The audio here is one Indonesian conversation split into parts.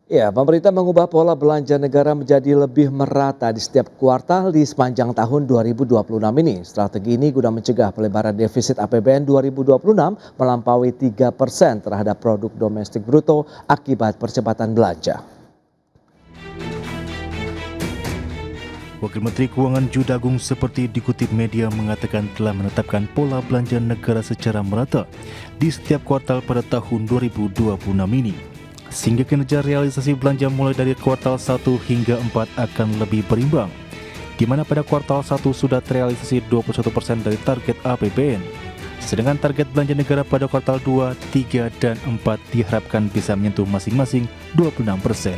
Ya, pemerintah mengubah pola belanja negara menjadi lebih merata di setiap kuartal di sepanjang tahun 2026 ini. Strategi ini guna mencegah pelebaran defisit APBN 2026 melampaui 3% terhadap produk domestik bruto akibat percepatan belanja. Wakil Menteri Keuangan Judagung seperti dikutip media mengatakan telah menetapkan pola belanja negara secara merata di setiap kuartal pada tahun 2026 ini. Sehingga kinerja realisasi belanja mulai dari kuartal 1 hingga 4 akan lebih berimbang, di mana pada kuartal 1 sudah terrealisasi 21% dari target APBN. Sedangkan target belanja negara pada kuartal 2, 3, dan 4 diharapkan bisa menyentuh masing-masing 26%.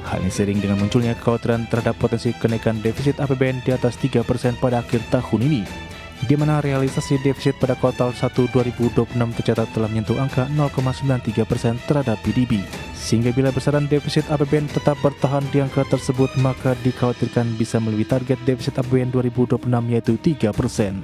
Hal ini seiring dengan munculnya kekhawatiran terhadap potensi kenaikan defisit APBN di atas 3% pada akhir tahun ini, di mana realisasi defisit pada kuartal 1 2026 tercatat telah menyentuh angka 0,93% terhadap PDB. Sehingga bila besaran defisit APBN tetap bertahan di angka tersebut, maka dikhawatirkan bisa melebihi target defisit APBN 2026 yaitu 3%.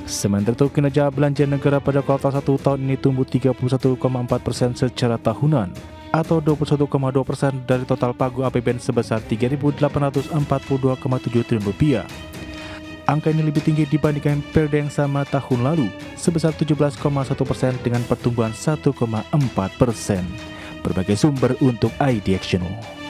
Sementara itu, kinerja belanja negara pada kuartal 1 tahun ini tumbuh 31,4% secara tahunan, atau 21,2% dari total pagu APBN sebesar Rp3.842,7 triliun. Angka ini lebih tinggi dibandingkan periode yang sama tahun lalu, sebesar 17,1% dengan pertumbuhan 1,4%. Berbagai sumber untuk IDXNO.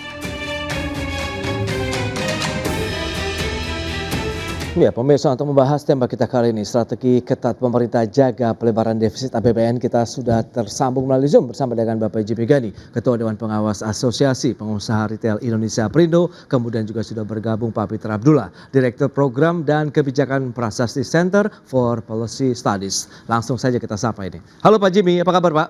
Ya, pemirsa, untuk membahas tema kita kali ini, strategi ketat pemerintah jaga pelebaran defisit APBN, kita sudah tersambung melalui Zoom bersama dengan Bapak Jimmy Gani, Ketua Dewan Pengawas Asosiasi Pengusaha Retail Indonesia Perindo, kemudian juga sudah bergabung Pak Peter Abdullah, Direktur Program dan Kebijakan Prasasti Center for Policy Studies. Langsung saja kita sapa ini. Halo Pak Jimmy, apa kabar Pak?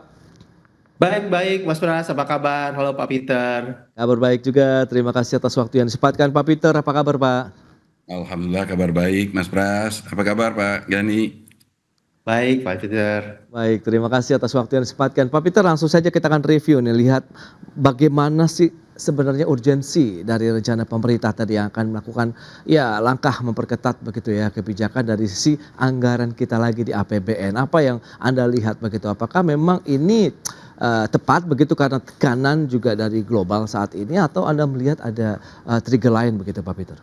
Baik, Mas Pras, apa kabar? Halo Pak Peter. Kabar baik juga, terima kasih atas waktu yang disempatkan Pak Peter, apa kabar Pak? Alhamdulillah kabar baik Mas Pras. Apa kabar Pak Gani? Baik Pak Peter. Baik, terima kasih atas waktu yang disempatkan. Pak Peter, langsung saja kita akan review nih, lihat bagaimana sih sebenarnya urgensi dari rencana pemerintah tadi yang akan melakukan ya langkah memperketat begitu ya kebijakan dari sisi anggaran kita lagi di APBN. Apa yang Anda lihat begitu? Apakah memang ini tepat begitu karena tekanan juga dari global saat ini, atau Anda melihat ada trigger lain begitu Pak Peter?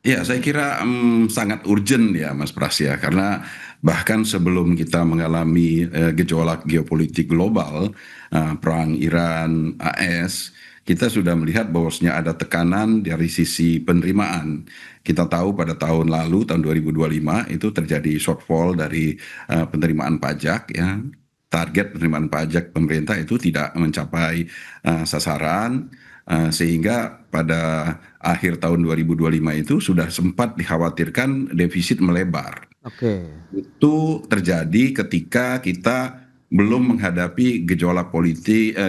Ya, saya kira sangat urgent ya Mas Pras ya, karena bahkan sebelum kita mengalami gejolak geopolitik global, perang Iran, AS, kita sudah melihat bahwasanya ada tekanan dari sisi penerimaan. Kita tahu pada tahun lalu, tahun 2025, itu terjadi shortfall dari penerimaan pajak ya. Target penerimaan pajak pemerintah itu tidak mencapai sasaran, sehingga pada akhir tahun 2025 itu sudah sempat dikhawatirkan defisit melebar. Oke. Itu terjadi ketika kita belum menghadapi gejolak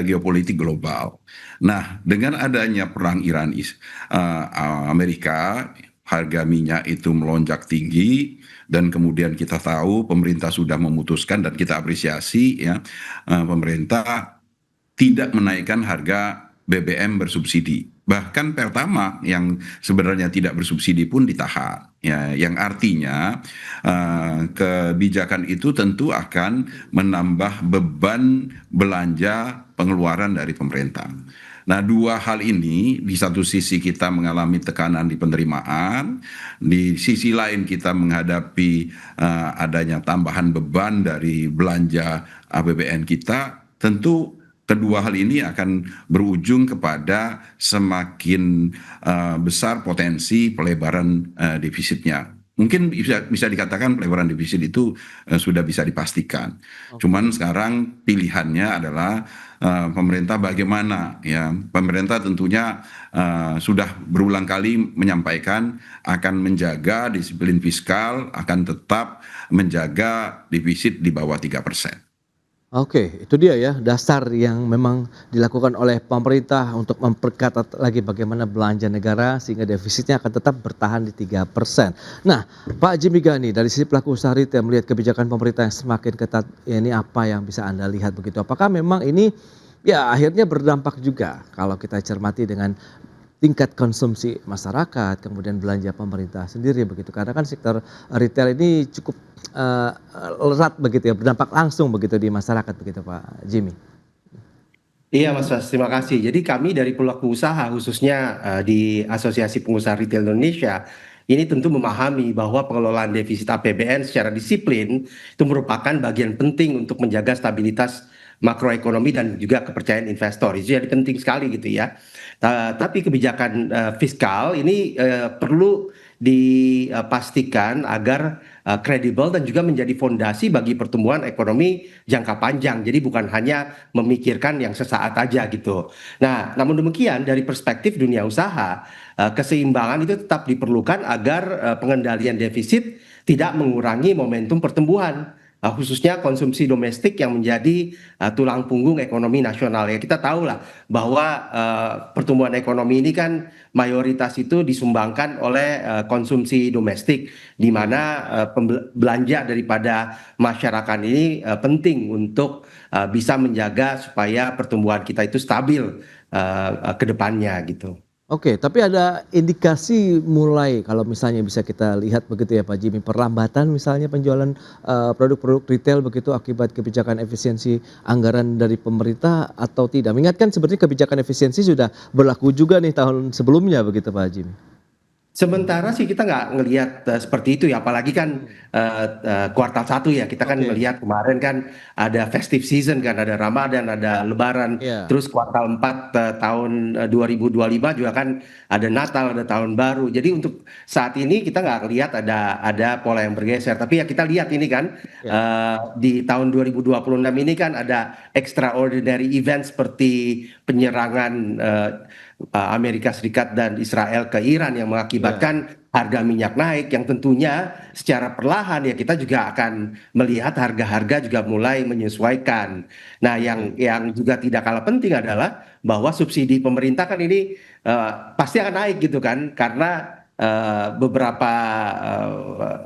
geopolitik global. Nah, dengan adanya perang Iran Amerika, harga minyak itu melonjak tinggi, dan kemudian kita tahu pemerintah sudah memutuskan, dan kita apresiasi ya, pemerintah tidak menaikkan harga BBM bersubsidi. Bahkan Pertamax yang sebenarnya tidak bersubsidi pun ditahan. Ya, yang artinya kebijakan itu tentu akan menambah beban belanja pengeluaran dari pemerintah. Nah, dua hal ini, di satu sisi kita mengalami tekanan di penerimaan, di sisi lain kita menghadapi adanya tambahan beban dari belanja APBN kita, tentu kedua hal ini akan berujung kepada semakin besar potensi pelebaran defisitnya. Mungkin bisa dikatakan pelebaran defisit itu sudah bisa dipastikan. Cuman sekarang pilihannya adalah pemerintah bagaimana ya. Pemerintah tentunya sudah berulang kali menyampaikan akan menjaga disiplin fiskal, akan tetap menjaga defisit di bawah 3%. Oke, itu dia ya dasar yang memang dilakukan oleh pemerintah untuk memperketat lagi bagaimana belanja negara sehingga defisitnya akan tetap bertahan di 3%. Nah, Pak Jimmy Gani, dari sisi pelaku usaha retail melihat kebijakan pemerintah yang semakin ketat, ya ini apa yang bisa Anda lihat begitu? Apakah memang ini ya akhirnya berdampak juga kalau kita cermati dengan tingkat konsumsi masyarakat, kemudian belanja pemerintah sendiri begitu. Karena kan sektor retail ini cukup erat begitu ya, berdampak langsung begitu di masyarakat begitu Pak Jimmy. Iya Mas Fas, terima kasih. Jadi kami dari pelaku usaha khususnya di Asosiasi Pengusaha Retail Indonesia ini tentu memahami bahwa pengelolaan defisit APBN secara disiplin itu merupakan bagian penting untuk menjaga stabilitas makroekonomi dan juga kepercayaan investor. Itu jadi penting sekali gitu ya. Tapi kebijakan fiskal ini perlu dipastikan agar kredibel dan juga menjadi fondasi bagi pertumbuhan ekonomi jangka panjang. Jadi bukan hanya memikirkan yang sesaat aja gitu. Nah, namun demikian dari perspektif dunia usaha, keseimbangan itu tetap diperlukan agar pengendalian defisit tidak mengurangi momentum pertumbuhan. Khususnya konsumsi domestik yang menjadi tulang punggung ekonomi nasional ya, kita tahu lah bahwa pertumbuhan ekonomi ini kan mayoritas itu disumbangkan oleh konsumsi domestik, di mana belanja daripada masyarakat ini penting untuk bisa menjaga supaya pertumbuhan kita itu stabil ke depannya gitu. Oke, tapi ada indikasi mulai kalau misalnya bisa kita lihat begitu ya Pak Jimmy, perlambatan misalnya penjualan produk-produk retail begitu akibat kebijakan efisiensi anggaran dari pemerintah atau tidak? Mengingat kan sebenarnya kebijakan efisiensi sudah berlaku juga nih tahun sebelumnya begitu Pak Jimmy. Sementara sih kita nggak ngelihat seperti itu ya, apalagi kan kuartal 1 ya, kita kan Oke. ngelihat kemarin kan ada festive season kan, ada Ramadan, ada Lebaran, Ya. terus kuartal 4 tahun 2025 juga kan ada Natal, ada Tahun Baru. Jadi untuk saat ini kita nggak ngelihat ada pola yang bergeser, tapi ya kita lihat ini kan Ya. di tahun 2026 ini kan ada extraordinary event seperti penyerangan Amerika Serikat dan Israel ke Iran yang mengakibatkan harga minyak naik, yang tentunya secara perlahan ya kita juga akan melihat harga-harga juga mulai menyesuaikan. Nah, yang juga tidak kalah penting adalah bahwa subsidi pemerintah kan ini pasti akan naik gitu kan, karena beberapa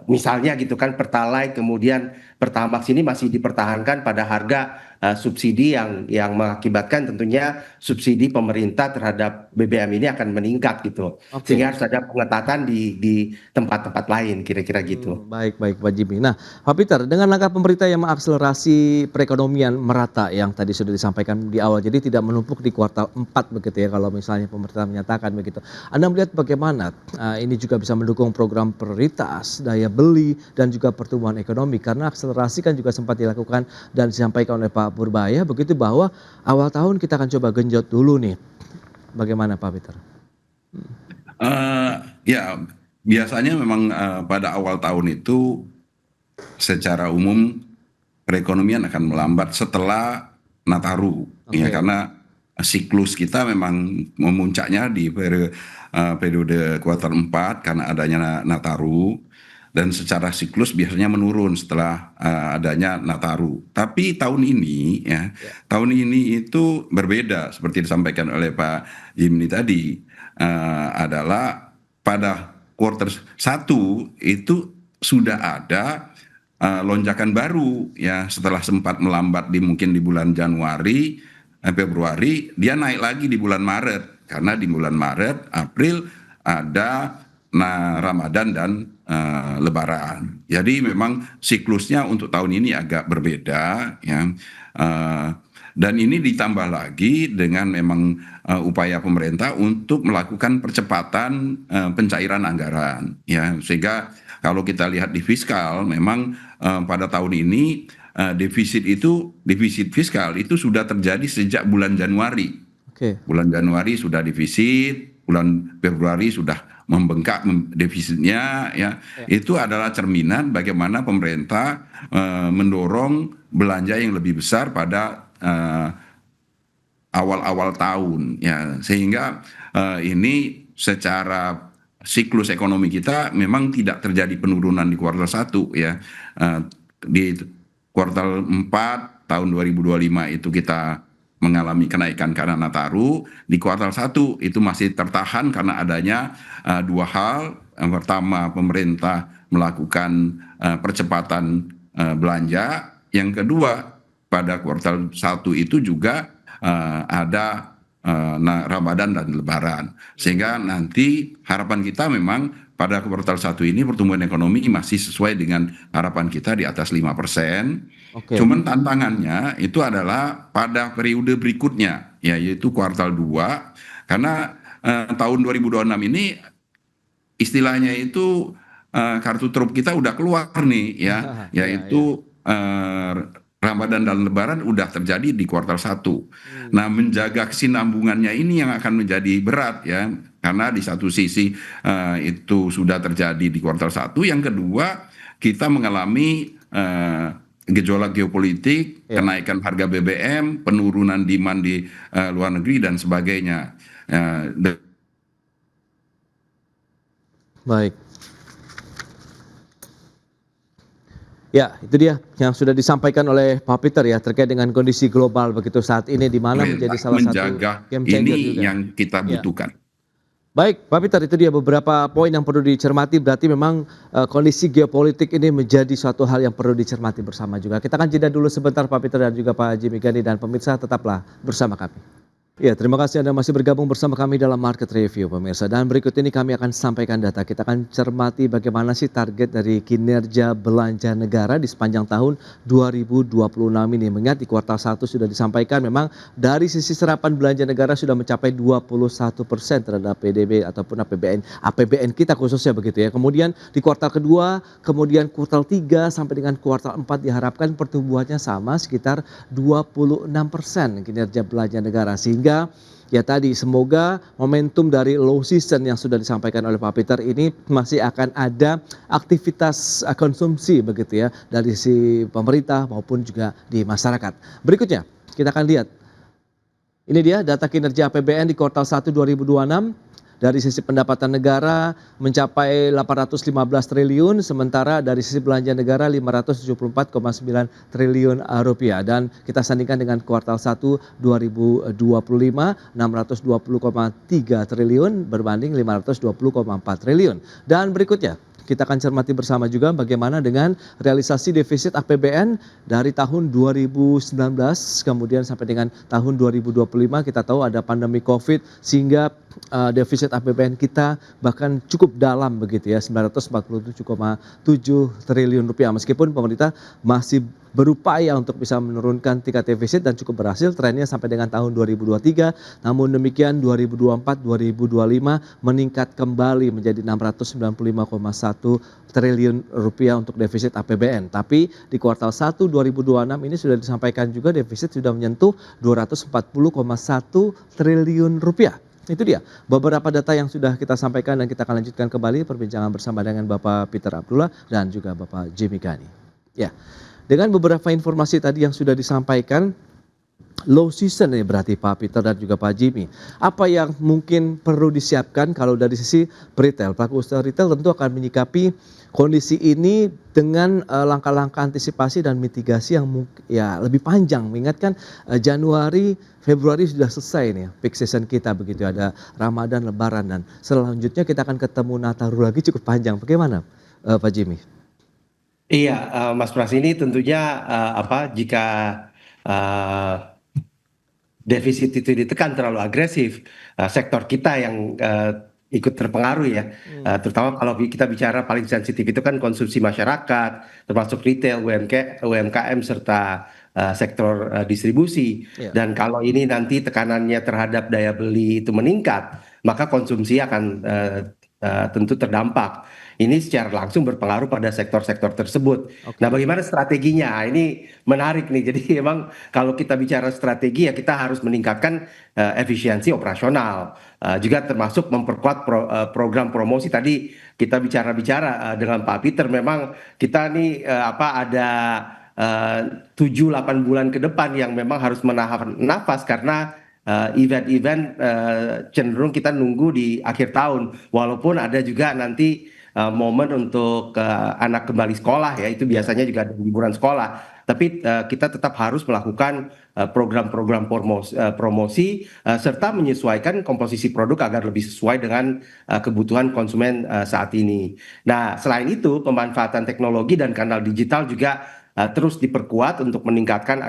misalnya gitu kan Pertalite kemudian Pertamax ini masih dipertahankan pada harga subsidi yang mengakibatkan tentunya subsidi pemerintah terhadap BBM ini akan meningkat gitu. Oke. Sehingga harus ada pengetatan di tempat-tempat lain kira-kira gitu. Baik baik Pak Jimmy. Nah Pak Peter, dengan langkah pemerintah yang mengakselerasi perekonomian merata yang tadi sudah disampaikan di awal, jadi tidak menumpuk di kuartal 4 begitu ya kalau misalnya pemerintah menyatakan begitu. Anda melihat bagaimana ini juga bisa mendukung program prioritas, daya beli dan juga pertumbuhan ekonomi, karena akselerasi kan juga sempat dilakukan dan disampaikan oleh Pak Purbaya begitu bahwa awal tahun kita akan coba genjot dulu nih. Bagaimana Pak Peter? Ya, biasanya memang pada awal tahun itu secara umum perekonomian akan melambat setelah Nataru, ya Oke. karena siklus kita memang memuncaknya di periode kuartal 4 karena adanya Nataru, dan secara siklus biasanya menurun setelah adanya Nataru. Tapi tahun ini ya, tahun ini itu berbeda seperti disampaikan oleh Pak Jimny tadi, adalah pada kuartal 1 itu sudah ada lonjakan baru ya, setelah sempat melambat mungkin di bulan Januari, Februari, dia naik lagi di bulan Maret, karena di bulan Maret, April ada Ramadan dan Lebaran. Jadi memang siklusnya untuk tahun ini agak berbeda ya. Dan ini ditambah lagi dengan memang upaya pemerintah untuk melakukan percepatan pencairan anggaran ya, sehingga kalau kita lihat di fiskal memang pada tahun ini defisit fiskal itu sudah terjadi sejak bulan Januari. Oke. Bulan Januari sudah defisit, bulan Februari sudah membengkak defisitnya ya. Itu adalah cerminan bagaimana pemerintah mendorong belanja yang lebih besar pada awal-awal tahun ya, sehingga ini secara siklus ekonomi kita memang tidak terjadi penurunan di kuartal 1 ya. Di kuartal 4 tahun 2025 itu kita mengalami kenaikan karena Nataru. Di kuartal 1 itu masih tertahan karena adanya dua hal. Yang pertama, pemerintah melakukan percepatan belanja. Yang kedua, pada kuartal 1 itu juga ada Ramadan dan Lebaran. Sehingga nanti harapan kita memang pada kuartal 1 ini pertumbuhan ekonomi masih sesuai dengan harapan kita di atas 5%. Oke. Cuman tantangannya itu adalah pada periode berikutnya. ya, yaitu kuartal 2, karena tahun 2026 ini istilahnya itu kartu truf kita udah keluar nih ya, Iya, iya. yaitu Ramadan dan Lebaran udah terjadi di kuartal 1. Nah, menjaga kesinambungannya ini yang akan menjadi berat ya, karena di satu sisi itu sudah terjadi di kuartal 1, yang kedua kita mengalami gejolak geopolitik, Iya. kenaikan harga BBM, penurunan demand di luar negeri dan sebagainya. Baik. Ya, itu dia yang sudah disampaikan oleh Pak Peter ya terkait dengan kondisi global begitu saat ini di mana menjadi salah satu menjaga game changer ini juga. yang kita Ya. butuhkan. Baik, Pak Peter, itu dia beberapa poin yang perlu dicermati. Berarti memang kondisi geopolitik ini menjadi suatu hal yang perlu dicermati bersama juga. Kita akan jeda dulu sebentar Pak Peter dan juga Pak Jimmy Gani, dan pemirsa tetaplah bersama kami. Ya, terima kasih Anda masih bergabung bersama kami dalam Market Review, pemirsa. Dan berikut ini kami akan sampaikan data. Kita akan cermati bagaimana sih target dari kinerja belanja negara di sepanjang tahun 2026 ini. Mengingat di kuartal 1 sudah disampaikan memang dari sisi serapan belanja negara sudah mencapai 21% terhadap PDB ataupun APBN kita khususnya begitu ya. Kemudian di kuartal kedua, kemudian kuartal 3 sampai dengan kuartal 4 diharapkan pertumbuhannya sama sekitar 26% kinerja belanja negara. Sehingga ya tadi semoga momentum dari low season yang sudah disampaikan oleh Pak Peter ini masih akan ada aktivitas konsumsi begitu ya dari si pemerintah maupun juga di masyarakat. Berikutnya kita akan lihat. Ini dia data kinerja APBN di kuartal 1 2026. Dari sisi pendapatan negara mencapai 815 triliun, sementara dari sisi belanja negara 574,9 triliun rupiah. Dan kita sandingkan dengan kuartal 1 2025, 620,3 triliun berbanding 520,4 triliun. Dan berikutnya kita akan cermati bersama juga bagaimana dengan realisasi defisit APBN dari tahun 2019 kemudian sampai dengan tahun 2025. Kita tahu ada pandemi COVID sehingga defisit APBN kita bahkan cukup dalam begitu ya, 947,7 triliun rupiah. Meskipun pemerintah masih berupaya untuk bisa menurunkan tingkat defisit dan cukup berhasil, trennya sampai dengan tahun 2023. Namun demikian 2024-2025 meningkat kembali menjadi 695,1 triliun rupiah untuk defisit APBN. Tapi di kuartal 1 2026 ini sudah disampaikan juga defisit sudah menyentuh 240,1 triliun rupiah. Itu dia beberapa data yang sudah kita sampaikan dan kita akan lanjutkan kembali perbincangan bersama dengan Bapak Peter Abdullah dan juga Bapak Jimmy Gani. Ya, dengan beberapa informasi tadi yang sudah disampaikan, low season ya berarti Pak Peter dan juga Pak Jimmy. Apa yang mungkin perlu disiapkan kalau dari sisi retail? Pelaku usaha retail tentu akan menyikapi kondisi ini dengan langkah-langkah antisipasi dan mitigasi yang ya lebih panjang. Mengingatkan Januari, Februari sudah selesai nih peak season kita begitu, ada Ramadan, Lebaran, dan selanjutnya kita akan ketemu Nataru lagi cukup panjang. Bagaimana Pak Jimmy? Iya, Mas Pras, ini tentunya jika defisit itu ditekan terlalu agresif, sektor kita yang ikut terpengaruh ya. Terutama kalau kita bicara paling sensitif itu kan konsumsi masyarakat, termasuk retail, UMKM serta sektor distribusi. Ya. Dan kalau ini nanti tekanannya terhadap daya beli itu meningkat, maka konsumsi akan tentu terdampak. Ini secara langsung berpengaruh pada sektor-sektor tersebut. Oke. Nah, bagaimana strateginya? Ini menarik nih. Jadi memang kalau kita bicara strategi ya kita harus meningkatkan efisiensi operasional. Juga termasuk memperkuat program promosi. Tadi kita bicara dengan Pak Peter, memang kita nih ada 7-8 bulan ke depan yang memang harus menahan nafas karena event-event cenderung kita nunggu di akhir tahun. Walaupun ada juga nanti momen untuk anak kembali sekolah ya, itu biasanya juga ada liburan sekolah. Tapi kita tetap harus melakukan program-program promosi serta menyesuaikan komposisi produk agar lebih sesuai dengan kebutuhan konsumen saat ini. Nah, selain itu pemanfaatan teknologi dan kanal digital juga terus diperkuat untuk meningkatkan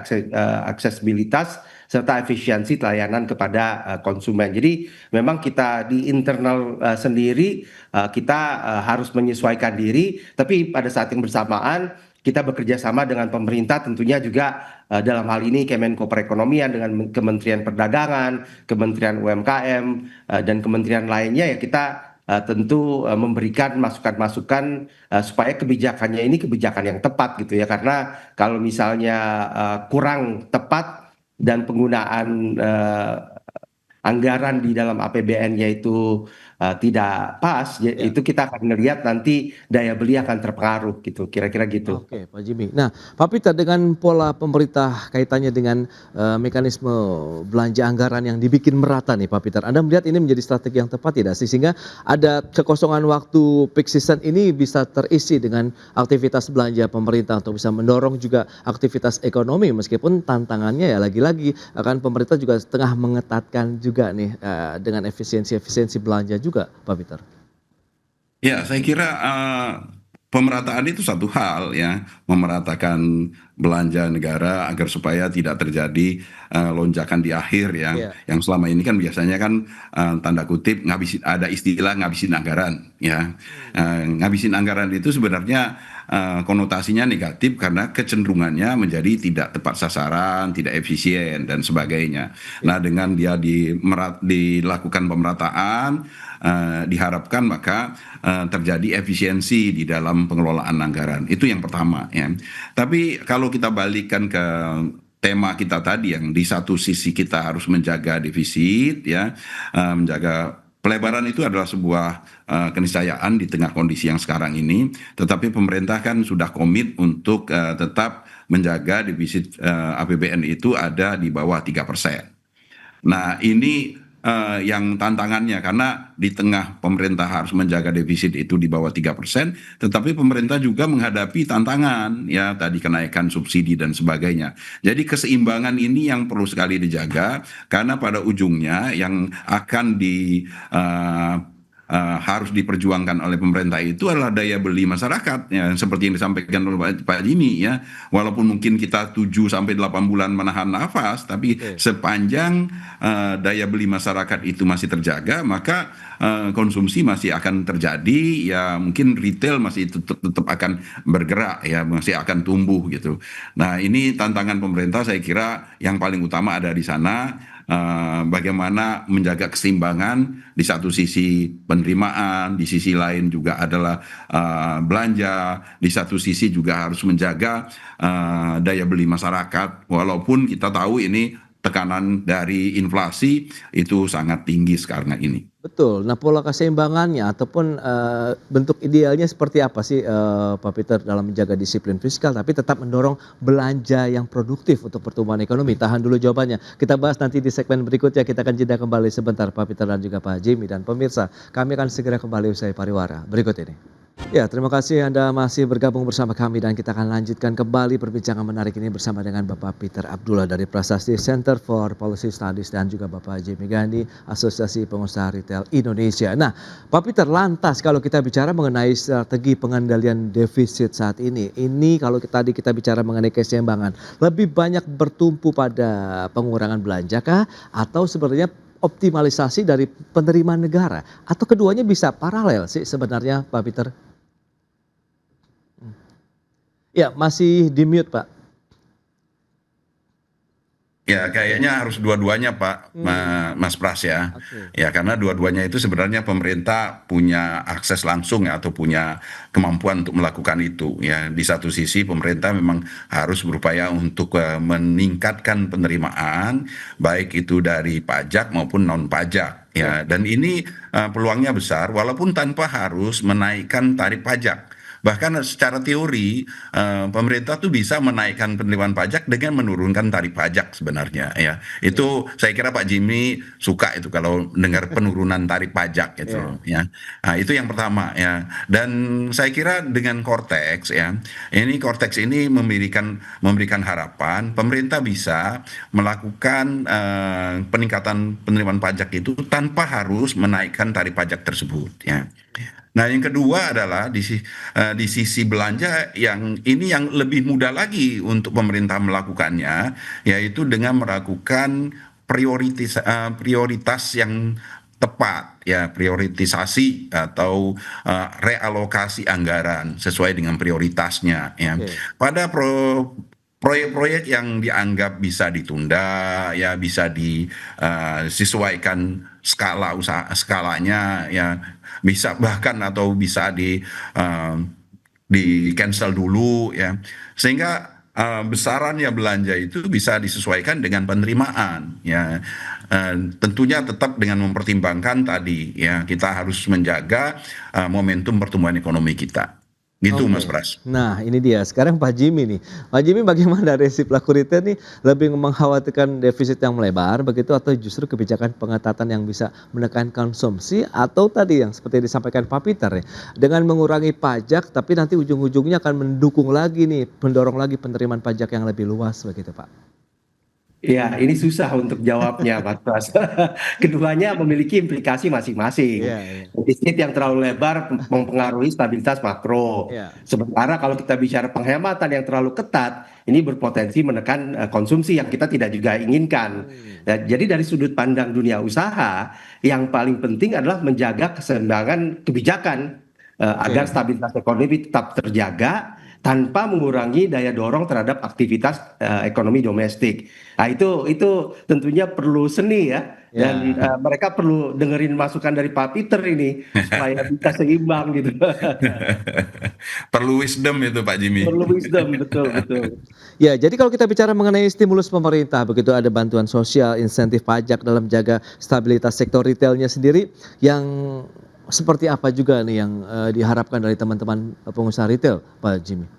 aksesibilitas serta efisiensi layanan kepada konsumen. Jadi memang kita di internal sendiri kita harus menyesuaikan diri, tapi pada saat yang bersamaan kita bekerja sama dengan pemerintah tentunya juga dalam hal ini Kemenko Perekonomian dengan Kementerian Perdagangan, Kementerian UMKM, dan kementerian lainnya ya kita tentu memberikan masukan-masukan supaya kebijakannya ini kebijakan yang tepat gitu ya, karena kalau misalnya kurang tepat dan penggunaan anggaran di dalam APBN yaitu tidak pas, Ya. itu kita akan melihat nanti daya beli akan terpengaruh gitu, kira-kira gitu. Oke, Pak Jimmy. Nah, Pak Peter, dengan pola pemerintah kaitannya dengan mekanisme belanja anggaran yang dibikin merata nih, Pak Peter. Anda melihat ini menjadi strategi yang tepat tidak sih? Sehingga ada kekosongan waktu peak season ini bisa terisi dengan aktivitas belanja pemerintah untuk bisa mendorong juga aktivitas ekonomi, meskipun tantangannya ya lagi-lagi akan pemerintah juga tengah mengetatkan juga nih dengan efisiensi belanja juga, Pak Peter. Ya, saya kira pemerataan itu satu hal ya, memeratakan belanja negara agar supaya tidak terjadi lonjakan di akhir ya. Iya. Yang selama ini kan biasanya kan tanda kutip ngabisin, ada istilah ngabisin anggaran ya. Ngabisin anggaran itu sebenarnya konotasinya negatif karena kecenderungannya menjadi tidak tepat sasaran, tidak efisien dan sebagainya. Nah, dengan dia dilakukan pemerataan, diharapkan maka terjadi efisiensi di dalam pengelolaan anggaran. Itu yang pertama ya. Tapi kalau kita balikkan ke tema kita tadi yang di satu sisi kita harus menjaga defisit ya, menjaga pelebaran itu adalah sebuah keniscayaan di tengah kondisi yang sekarang ini, tetapi pemerintah kan sudah komit untuk tetap menjaga defisit APBN itu ada di bawah 3%. Nah, ini yang tantangannya karena di tengah pemerintah harus menjaga defisit itu di bawah 3%, tetapi pemerintah juga menghadapi tantangan ya tadi kenaikan subsidi dan sebagainya. Jadi keseimbangan ini yang perlu sekali dijaga karena pada ujungnya yang akan harus diperjuangkan oleh pemerintah itu adalah daya beli masyarakat ya, seperti yang disampaikan oleh Pak Jimmy ya. Walaupun mungkin kita 7 sampai 8 bulan menahan nafas, tapi sepanjang daya beli masyarakat itu masih terjaga, maka konsumsi masih akan terjadi ya, mungkin retail masih tetap akan bergerak ya, masih akan tumbuh gitu. Nah, ini tantangan pemerintah saya kira yang paling utama ada di sana. Bagaimana menjaga keseimbangan di satu sisi penerimaan, di sisi lain juga adalah belanja, di satu sisi juga harus menjaga daya beli masyarakat, walaupun kita tahu ini tekanan dari inflasi itu sangat tinggi sekarang ini. Betul. Nah, pola keseimbangannya ataupun bentuk idealnya seperti apa sih Pak Peter dalam menjaga disiplin fiskal tapi tetap mendorong belanja yang produktif untuk pertumbuhan ekonomi? Tahan dulu jawabannya. Kita bahas nanti di segmen berikutnya. Kita akan jeda kembali sebentar Pak Peter dan juga Pak Jimmy dan pemirsa. Kami akan segera kembali usai pariwara berikut ini. Ya, terima kasih Anda masih bergabung bersama kami dan kita akan lanjutkan kembali perbincangan menarik ini bersama dengan Bapak Peter Abdullah dari Prasasti Center for Policy Studies dan juga Bapak Jimmy Gandhi, Asosiasi Pengusaha Retail Indonesia. Nah, Pak Peter, lantas kalau kita bicara mengenai strategi pengendalian defisit saat ini kalau tadi kita bicara mengenai keseimbangan, lebih banyak bertumpu pada pengurangan belanja kah atau sebenarnya optimalisasi dari penerimaan negara atau keduanya bisa paralel sih sebenarnya Pak Peter? Ya, masih di mute, Pak. Ya, kayaknya harus dua-duanya, Pak, Mas Pras ya. Oke. Ya, karena dua-duanya itu sebenarnya pemerintah punya akses langsung ya, atau punya kemampuan untuk melakukan itu. Ya, di satu sisi pemerintah memang harus berupaya untuk meningkatkan penerimaan, baik itu dari pajak maupun non pajak. Ya, dan ini peluangnya besar, walaupun tanpa harus menaikkan tarif pajak. Bahkan secara teori pemerintah tuh bisa menaikkan penerimaan pajak dengan menurunkan tarif pajak sebenarnya ya. Itu saya kira Pak Jimmy suka itu kalau dengar penurunan tarif pajak gitu ya. Nah, itu yang pertama ya. Dan saya kira dengan Cortex ya, ini Cortex ini memberikan harapan pemerintah bisa melakukan peningkatan penerimaan pajak itu tanpa harus menaikkan tarif pajak tersebut ya. Nah, yang kedua adalah di sisi belanja yang lebih mudah lagi untuk pemerintah melakukannya, yaitu dengan melakukan prioritas yang tepat ya, prioritisasi atau realokasi anggaran sesuai dengan prioritasnya ya. Oke. Pada proyek-proyek yang dianggap bisa ditunda ya, bisa disesuaikan skala usaha skalanya ya, bisa bahkan atau bisa di cancel dulu ya, sehingga besarannya belanja itu bisa disesuaikan dengan penerimaan ya. Tentunya tetap dengan mempertimbangkan tadi ya, kita harus menjaga momentum pertumbuhan ekonomi kita gitu Mas Oke. Pras. Nah, ini dia. Sekarang Pak Jimmy nih. Pak Jimmy bagaimana dari si pelaku retail nih lebih mengkhawatirkan defisit yang melebar begitu atau justru kebijakan pengetatan yang bisa menekan konsumsi atau tadi yang seperti disampaikan Pak Peter ya, dengan mengurangi pajak tapi nanti ujung-ujungnya akan mendukung lagi nih, mendorong lagi penerimaan pajak yang lebih luas begitu Pak. Ya, ini susah untuk jawabnya, Mas Pras. Keduanya memiliki implikasi Iya, masing-masing. iya. Defisit yang terlalu lebar mempengaruhi stabilitas makro. Iya. Sementara kalau kita bicara penghematan yang terlalu ketat, ini berpotensi menekan konsumsi yang kita tidak juga inginkan. Hmm. Nah, jadi dari sudut pandang dunia usaha, yang paling penting adalah menjaga keseimbangan kebijakan agar Oke. stabilitas ekonomi tetap terjaga tanpa mengurangi daya dorong terhadap aktivitas ekonomi domestik. Nah, itu tentunya perlu seni ya, dan Ya. mereka perlu dengerin masukan dari Pak Peter ini supaya bisa seimbang gitu. Perlu wisdom itu Pak Jimmy. Perlu wisdom, betul betul. Ya, jadi kalau kita bicara mengenai stimulus pemerintah, begitu ada bantuan sosial, insentif pajak dalam jaga stabilitas sektor retailnya sendiri, yang seperti apa juga nih yang diharapkan dari teman-teman pengusaha retail, Pak Jimmy?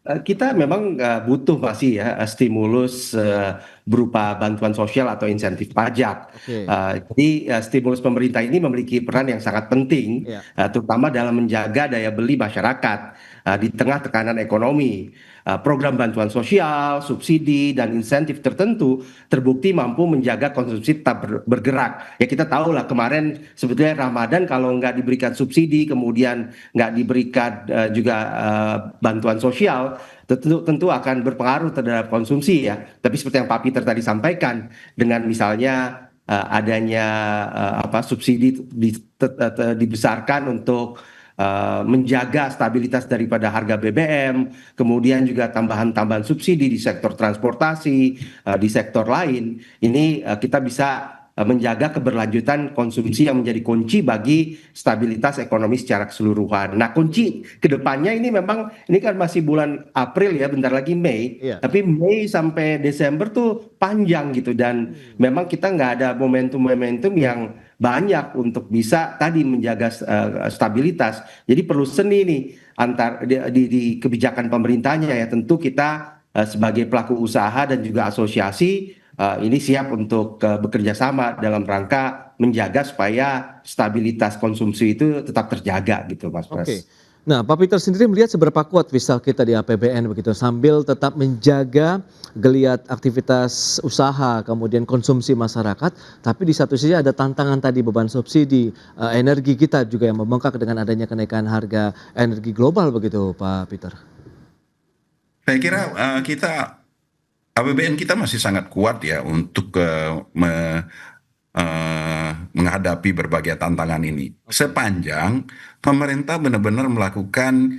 Kita memang butuh masih ya stimulus berupa bantuan sosial atau insentif pajak. Oke. Jadi stimulus pemerintah ini memiliki peran yang sangat penting, Ya. terutama dalam menjaga daya beli masyarakat di tengah tekanan ekonomi. Program bantuan sosial, subsidi, dan insentif tertentu terbukti mampu menjaga konsumsi tetap bergerak. Ya kita tahu lah kemarin sebetulnya Ramadan kalau nggak diberikan subsidi, kemudian nggak diberikan juga bantuan sosial, tentu akan berpengaruh terhadap konsumsi ya. Tapi seperti yang Pak Peter tadi sampaikan, dengan misalnya adanya subsidi dibesarkan untuk menjaga stabilitas daripada harga BBM, kemudian juga tambahan-tambahan subsidi di sektor transportasi, di sektor lain, ini kita bisa menjaga keberlanjutan konsumsi yang menjadi kunci bagi stabilitas ekonomi secara keseluruhan. Nah, kunci kedepannya ini memang ini kan masih bulan April ya, bentar lagi Mei, Iya. tapi Mei sampai Desember tuh panjang gitu dan memang kita nggak ada momentum-momentum yang banyak untuk bisa tadi menjaga stabilitas. Jadi perlu seni nih antar di kebijakan pemerintahnya ya. Tentu kita sebagai pelaku usaha dan juga asosiasi ini siap untuk bekerja sama dalam rangka menjaga supaya stabilitas konsumsi itu tetap terjaga gitu, Mas Oke. Pras. Nah, Pak Peter sendiri melihat seberapa kuat fiscal kita di APBN begitu sambil tetap menjaga geliat aktivitas usaha, kemudian konsumsi masyarakat, tapi di satu sisi ada tantangan tadi beban subsidi, energi kita juga yang membengkak dengan adanya kenaikan harga energi global begitu, Pak Peter. Saya kira APBN kita masih sangat kuat ya untuk menghadapi berbagai tantangan ini. Sepanjang pemerintah benar-benar melakukan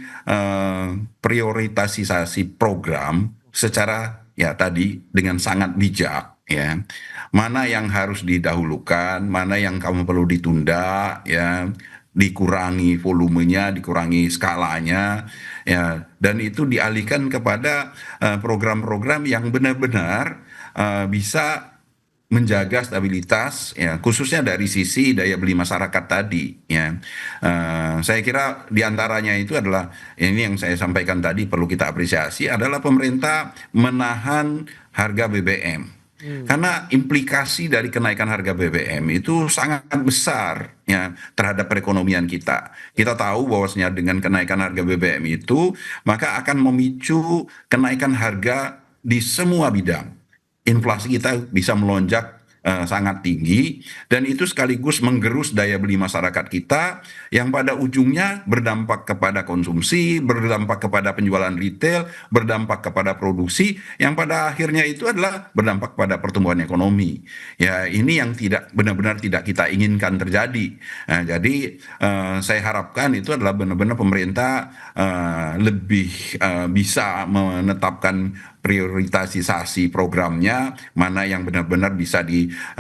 prioritisasi program secara ya tadi dengan sangat bijak ya. Mana yang harus didahulukan, mana yang kamu perlu ditunda ya, dikurangi volumenya, dikurangi skalanya ya, dan itu dialihkan kepada program-program yang benar-benar bisa menjaga stabilitas ya, khususnya dari sisi daya beli masyarakat tadi ya. Saya kira diantaranya itu adalah ini yang saya sampaikan tadi, perlu kita apresiasi adalah pemerintah menahan harga BBM. Karena implikasi dari kenaikan harga BBM itu sangat besar ya terhadap perekonomian kita. Kita tahu bahwasanya dengan kenaikan harga BBM itu maka akan memicu kenaikan harga di semua bidang. Inflasi kita bisa melonjak sangat tinggi, dan itu sekaligus menggerus daya beli masyarakat kita yang pada ujungnya berdampak kepada konsumsi, berdampak kepada penjualan retail, berdampak kepada produksi, yang pada akhirnya itu adalah berdampak pada pertumbuhan ekonomi. Ya, ini yang tidak benar-benar tidak kita inginkan terjadi. Nah, jadi saya harapkan itu adalah benar-benar pemerintah lebih bisa menetapkan prioritasasi programnya, mana yang benar-benar bisa dilanjutkan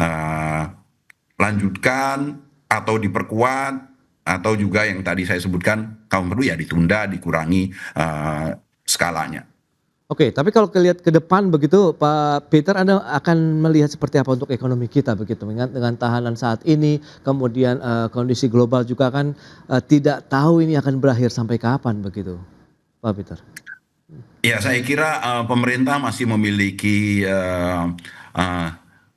atau diperkuat, atau juga yang tadi saya sebutkan kalau perlu ya ditunda, dikurangi skalanya. Oke, tapi kalau lihat ke depan begitu Pak Peter, Anda akan melihat seperti apa untuk ekonomi kita begitu, mengingat dengan tahanan saat ini, kemudian kondisi global juga kan tidak tahu ini akan berakhir sampai kapan begitu, Pak Peter? Ya, saya kira pemerintah masih memiliki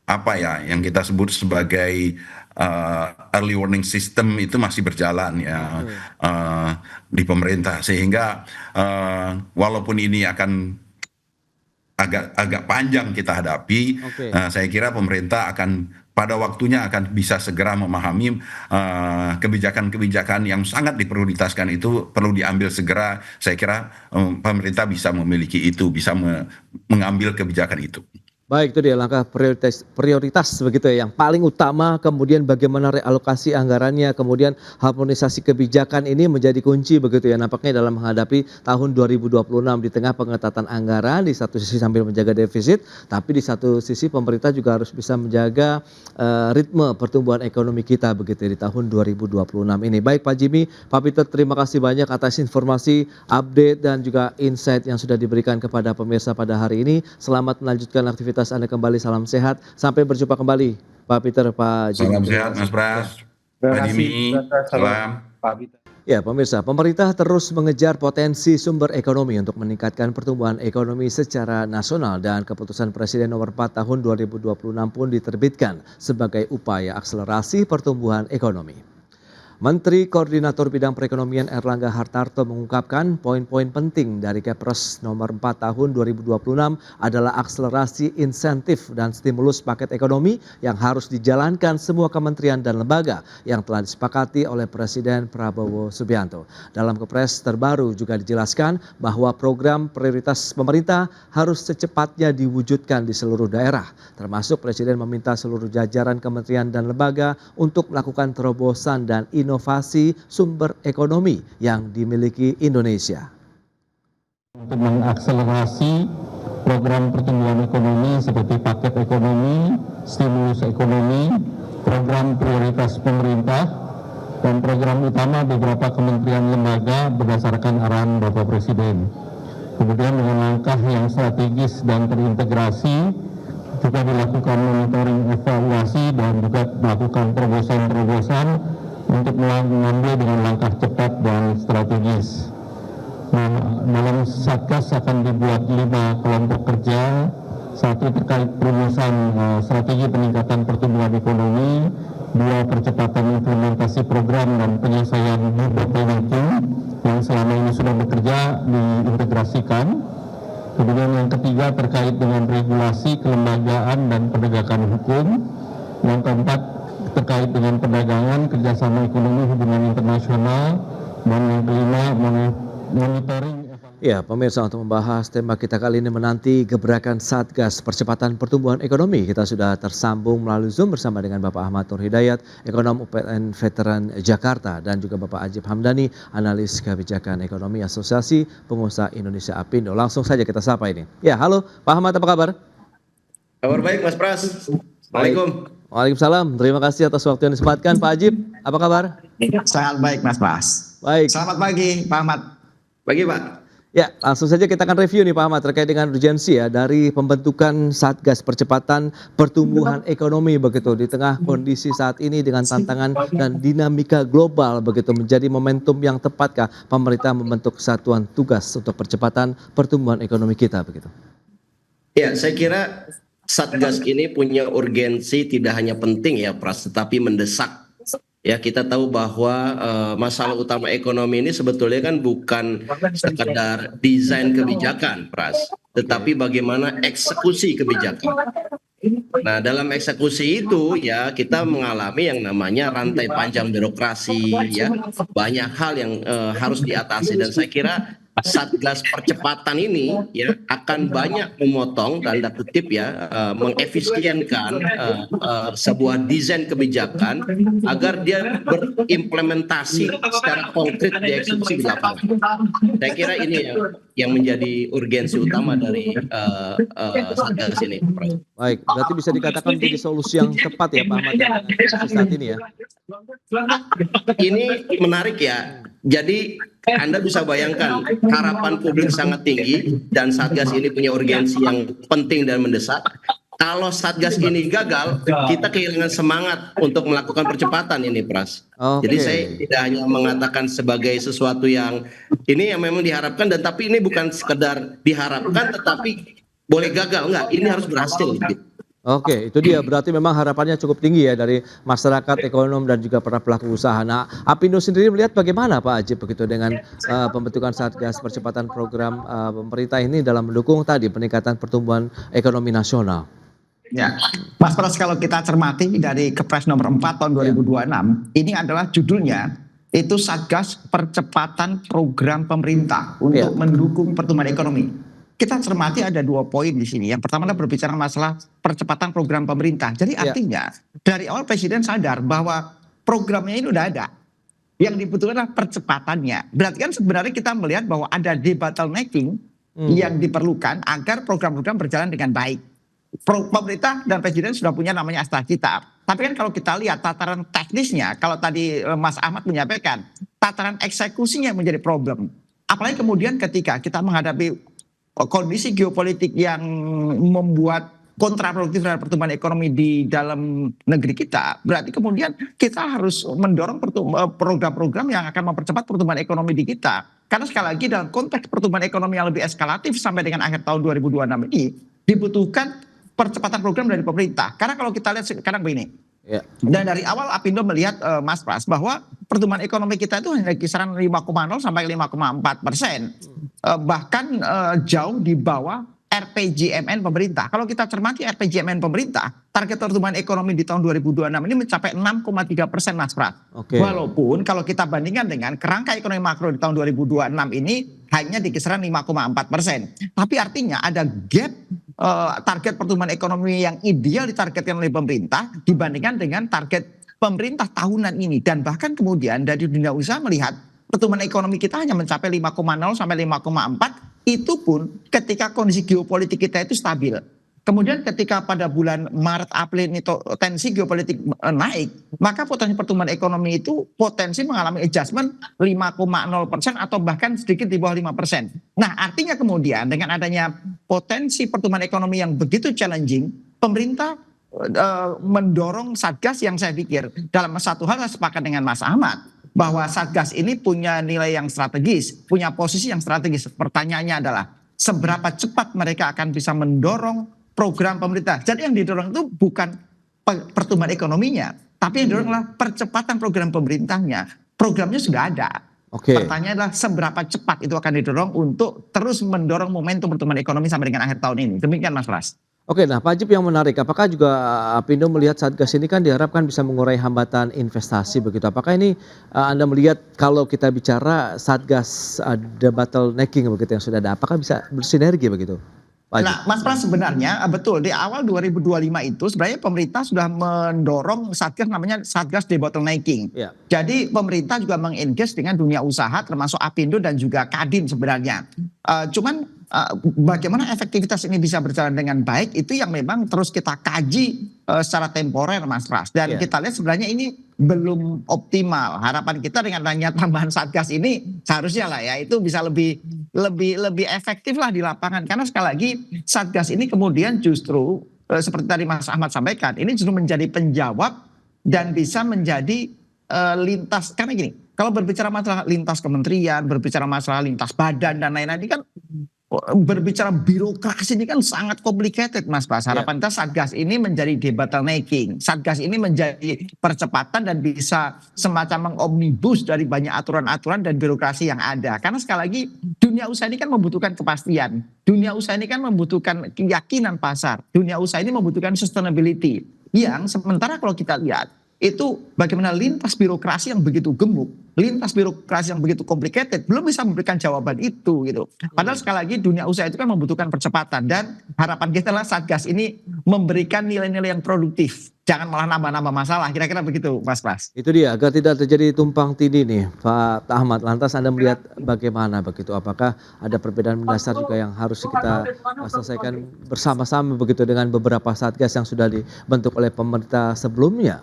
apa ya yang kita sebut sebagai early warning system, itu masih berjalan ya di pemerintah, sehingga walaupun ini akan agak panjang kita hadapi, saya kira pemerintah akan pada waktunya akan bisa segera memahami kebijakan-kebijakan yang sangat diprioritaskan itu perlu diambil segera. Saya kira pemerintah bisa memiliki itu, bisa mengambil kebijakan itu. Baik, itu dia langkah prioritas begitu ya, yang paling utama, kemudian bagaimana realokasi anggarannya, kemudian harmonisasi kebijakan ini menjadi kunci begitu ya nampaknya dalam menghadapi tahun 2026 di tengah pengetatan anggaran, di satu sisi sambil menjaga defisit, tapi di satu sisi pemerintah juga harus bisa menjaga ritme pertumbuhan ekonomi kita begitu ya, di tahun 2026 ini. Baik Pak Jimmy, Pak Peter, terima kasih banyak atas informasi, update dan juga insight yang sudah diberikan kepada pemirsa pada hari ini. Selamat melanjutkan aktivitas Anda kembali, salam sehat. Sampai berjumpa kembali Pak Peter, Pak Jimmy. Salam sehat Mas Pras, Pak Jimmy, salam. Pak Peter. Ya pemirsa, pemerintah terus mengejar potensi sumber ekonomi untuk meningkatkan pertumbuhan ekonomi secara nasional, dan keputusan Presiden nomor 4 tahun 2026 pun diterbitkan sebagai upaya akselerasi pertumbuhan ekonomi. Menteri Koordinator Bidang Perekonomian Erlangga Hartarto mengungkapkan poin-poin penting dari Kepres nomor 4 tahun 2026 adalah akselerasi insentif dan stimulus paket ekonomi yang harus dijalankan semua kementerian dan lembaga yang telah disepakati oleh Presiden Prabowo Subianto. Dalam Kepres terbaru juga dijelaskan bahwa program prioritas pemerintah harus secepatnya diwujudkan di seluruh daerah, termasuk Presiden meminta seluruh jajaran kementerian dan lembaga untuk melakukan terobosan dan inovasi sumber ekonomi yang dimiliki Indonesia. Untuk mengakselerasi program pertumbuhan ekonomi seperti paket ekonomi, stimulus ekonomi, program prioritas pemerintah, dan program utama beberapa kementerian lembaga berdasarkan arahan Bapak Presiden. Kemudian dengan langkah yang strategis dan terintegrasi, juga dilakukan monitoring evaluasi dan juga melakukan terobosan-terobosan untuk mengambil dengan langkah cepat dan strategis. Nah, dalam Satgas akan dibuat 5 kelompok kerja, satu terkait perumusan strategi peningkatan pertumbuhan ekonomi, 2 percepatan implementasi program dan penyelesaian debottlenecking yang selama ini sudah bekerja diintegrasikan. Kemudian yang ketiga terkait dengan regulasi, kelembagaan dan penegakan hukum. Yang keempat terkait dengan perdagangan, kerjasama ekonomi, hubungan internasional, dan yang kelima monitoring. Ya pemirsa, untuk membahas tema kita kali ini menanti gebrakan Satgas Percepatan Pertumbuhan Ekonomi, kita sudah tersambung melalui Zoom bersama dengan Bapak Ahmad Nur Hidayat, ekonom UPN Veteran Jakarta, dan juga Bapak Ajib Hamdani, analis kebijakan ekonomi Asosiasi Pengusaha Indonesia APindo. Langsung saja kita sapa ini. Ya, halo Pak Ahmad, apa kabar? Kabar baik Mas Pras. Assalamualaikum. Waalaikumsalam, terima kasih atas waktu yang disempatkan. Pak Ajib, apa kabar? Sangat baik Mas Pras. Baik. Selamat pagi Pak Ahmad. Pagi Pak. Ya, langsung saja kita akan review nih Pak Ahmad terkait dengan urgensi ya dari pembentukan Satgas Percepatan Pertumbuhan Ekonomi begitu di tengah kondisi saat ini dengan tantangan dan dinamika global begitu, menjadi momentum yang tepatkah pemerintah membentuk satuan tugas untuk percepatan pertumbuhan ekonomi kita begitu? Ya, saya kira Satgas ini punya urgensi tidak hanya penting ya Pras, tetapi mendesak. Ya, kita tahu bahwa masalah utama ekonomi ini sebetulnya kan bukan sekadar desain kebijakan, Pras, tetapi bagaimana eksekusi kebijakan. Nah, dalam eksekusi itu ya kita mengalami yang namanya rantai panjang birokrasi ya. Banyak hal yang harus diatasi dan saya kira Satgas percepatan ini ya akan banyak memotong tanda kutip ya mengefisienkan sebuah desain kebijakan agar dia berimplementasi secara konkret dieksekusi di lapangan. Saya kira ini yang menjadi urgensi utama dari Satgas ini. Baik, berarti bisa dikatakan menjadi solusi yang tepat ya Pak Ahmad ya, dengan kondisi saat ini ya. Ini menarik ya. Jadi Anda bisa bayangkan harapan publik sangat tinggi dan Satgas ini punya urgensi yang penting dan mendesak. Kalau Satgas ini gagal, kita kehilangan semangat untuk melakukan percepatan ini, Pras. Jadi saya tidak hanya mengatakan sebagai sesuatu yang ini yang memang diharapkan, dan tapi ini bukan sekedar diharapkan, tetapi boleh gagal enggak? Ini harus berhasil. Oke, itu dia. Berarti memang harapannya cukup tinggi ya dari masyarakat, ekonom, dan juga para pelaku usaha. Nah, Apindo sendiri melihat bagaimana Pak Ajib begitu dengan pembentukan Satgas percepatan program pemerintah ini dalam mendukung tadi peningkatan pertumbuhan ekonomi nasional. Ya, Mas Pras, kalau kita cermati dari Kepres nomor 4 tahun 2026, ini adalah judulnya itu Satgas percepatan program pemerintah untuk mendukung pertumbuhan ekonomi. Kita cermati ada 2 poin di sini. Yang pertama adalah berbicara masalah percepatan program pemerintah. Jadi artinya dari awal Presiden sadar bahwa programnya ini udah ada. Yang dibutuhkan adalah percepatannya. Berarti kan sebenarnya kita melihat bahwa ada debottlenecking yang diperlukan agar program-program berjalan dengan baik. Pemerintah dan Presiden sudah punya namanya Astracita. Tapi kan kalau kita lihat tataran teknisnya, kalau tadi Mas Ahmad menyampaikan, tataran eksekusinya menjadi problem. Apalagi kemudian ketika kita menghadapi kondisi geopolitik yang membuat kontraproduktif terhadap pertumbuhan ekonomi di dalam negeri kita, berarti kemudian kita harus mendorong program-program yang akan mempercepat pertumbuhan ekonomi di kita. Karena sekali lagi dalam konteks pertumbuhan ekonomi yang lebih eskalatif sampai dengan akhir tahun 2026 ini, dibutuhkan percepatan program dari pemerintah. Karena kalau kita lihat sekarang begini, dan dari awal Apindo melihat Mas Pras bahwa pertumbuhan ekonomi kita itu hanya kisaran 5,0 sampai 5,4%. Bahkan jauh di bawah RPJMN pemerintah. Kalau kita cermati RPJMN pemerintah, target pertumbuhan ekonomi di tahun 2026 ini mencapai 6,3% Mas Pras. Walaupun kalau kita bandingkan dengan kerangka ekonomi makro di tahun 2026 ini hanya di kisaran 5,4%. Tapi artinya ada gap target pertumbuhan ekonomi yang ideal ditargetkan oleh pemerintah dibandingkan dengan target pemerintah tahunan ini. Dan bahkan kemudian dari dunia usaha melihat pertumbuhan ekonomi kita hanya mencapai 5,0 sampai 5,4, itu pun ketika kondisi geopolitik kita itu stabil. Kemudian ketika pada bulan Maret April ini tensi geopolitik naik, maka potensi pertumbuhan ekonomi itu potensi mengalami adjustment 5,0% atau bahkan sedikit di bawah 5%. Nah, artinya kemudian dengan adanya potensi pertumbuhan ekonomi yang begitu challenging, pemerintah mendorong Satgas yang saya pikir dalam satu hal saya sepakat dengan Mas Ahmad bahwa Satgas ini punya nilai yang strategis, punya posisi yang strategis. Pertanyaannya adalah seberapa cepat mereka akan bisa mendorong program pemerintah. Jadi yang didorong itu bukan pertumbuhan ekonominya, tapi yang didorong adalah percepatan program pemerintahnya. Programnya sudah ada. Pertanyaannya adalah seberapa cepat itu akan didorong untuk terus mendorong momentum pertumbuhan ekonomi sampai dengan akhir tahun ini. Demikian Mas Pras. Nah Pak Ajib yang menarik, apakah juga Apindo melihat Satgas ini kan diharapkan bisa mengurai hambatan investasi begitu. Apakah ini Anda melihat kalau kita bicara Satgas ada bottlenecking begitu yang sudah ada, apakah bisa bersinergi begitu? Nah, Mas Pras sebenarnya betul di awal 2025 itu sebenarnya pemerintah sudah mendorong Satgas namanya Satgas debottlenecking. Jadi pemerintah juga mengengage dengan dunia usaha termasuk Apindo dan juga Kadin sebenarnya. Cuman bagaimana efektivitas ini bisa berjalan dengan baik itu yang memang terus kita kaji secara temporer Mas Pras. Dan kita lihat sebenarnya ini belum optimal. Harapan kita dengan adanya tambahan Satgas ini seharusnya lah ya itu bisa lebih efektif lah di lapangan. Karena sekali lagi Satgas ini kemudian justru seperti tadi Mas Ahmad sampaikan, ini justru menjadi penjawab dan bisa menjadi lintas. Karena gini, kalau berbicara masalah lintas kementerian, berbicara masalah lintas badan dan lain-lain, ini kan berbicara birokrasi ini kan sangat complicated Mas Bas. Harapan kita Satgas ini menjadi debottlenecking. Satgas ini menjadi percepatan dan bisa semacam mengomnibus dari banyak aturan-aturan dan birokrasi yang ada. Karena sekali lagi dunia usaha ini kan membutuhkan kepastian. Dunia usaha ini kan membutuhkan keyakinan pasar. Dunia usaha ini membutuhkan sustainability. Yang sementara kalau kita lihat itu bagaimana lintas birokrasi yang begitu gemuk, lintas birokrasi yang begitu complicated, belum bisa memberikan jawaban itu gitu. Padahal sekali lagi dunia usaha itu kan membutuhkan percepatan dan harapan kita adalah Satgas ini memberikan nilai-nilai yang produktif. Jangan malah nambah-nambah masalah, kira-kira begitu Mas Pras. Itu dia, agar tidak terjadi tumpang tindih nih Pak Ahmad. Lantas Anda melihat bagaimana begitu? Apakah ada perbedaan mendasar juga yang harus kita selesaikan bersama-sama begitu dengan beberapa Satgas yang sudah dibentuk oleh pemerintah sebelumnya?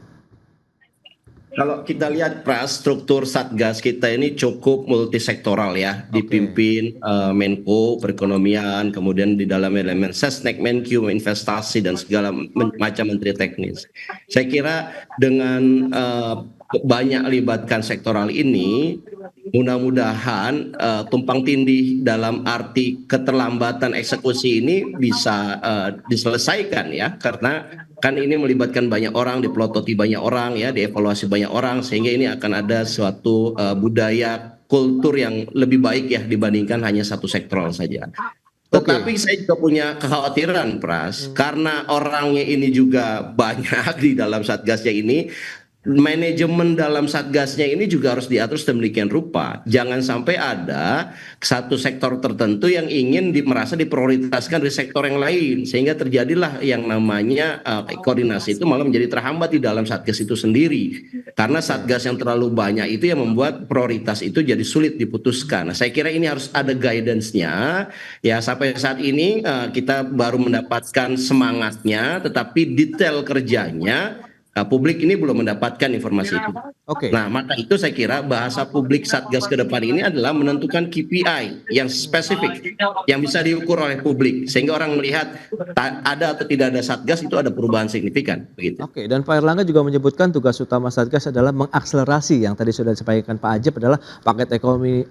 Kalau kita lihat Pras, struktur Satgas kita ini cukup multisektoral ya, dipimpin Menko Perekonomian, kemudian di dalam elemen Sesnek, Menq, investasi dan segala macam menteri teknis. Saya kira dengan banyak libatkan sektoral ini, mudah-mudahan tumpang tindih dalam arti keterlambatan eksekusi ini bisa diselesaikan ya, karena kan ini melibatkan banyak orang, dipelototi banyak orang ya, dievaluasi banyak orang, sehingga ini akan ada suatu budaya kultur yang lebih baik ya dibandingkan hanya satu sektoral saja. Tetapi saya juga punya kekhawatiran Pras, karena orangnya ini juga banyak di dalam Satgasnya ini. Manajemen dalam Satgasnya ini juga harus diatur sedemikian rupa. Jangan sampai ada satu sektor tertentu yang ingin merasa diprioritaskan dari sektor yang lain, sehingga terjadilah yang namanya koordinasi itu malah menjadi terhambat di dalam Satgas itu sendiri. Karena Satgas yang terlalu banyak itu yang membuat prioritas itu jadi sulit diputuskan. Nah, saya kira ini harus ada guidance-nya. Ya, sampai saat ini kita baru mendapatkan semangatnya, tetapi detail kerjanya publik ini belum mendapatkan informasi itu. Nah, maka itu saya kira bahasa publik Satgas ke depan ini adalah menentukan KPI yang spesifik, yang bisa diukur oleh publik, sehingga orang melihat ada atau tidak ada Satgas itu ada perubahan signifikan. Begitu. Dan Pak Erlangga juga menyebutkan tugas utama Satgas adalah mengakselerasi yang tadi sudah disampaikan Pak Ajib adalah paket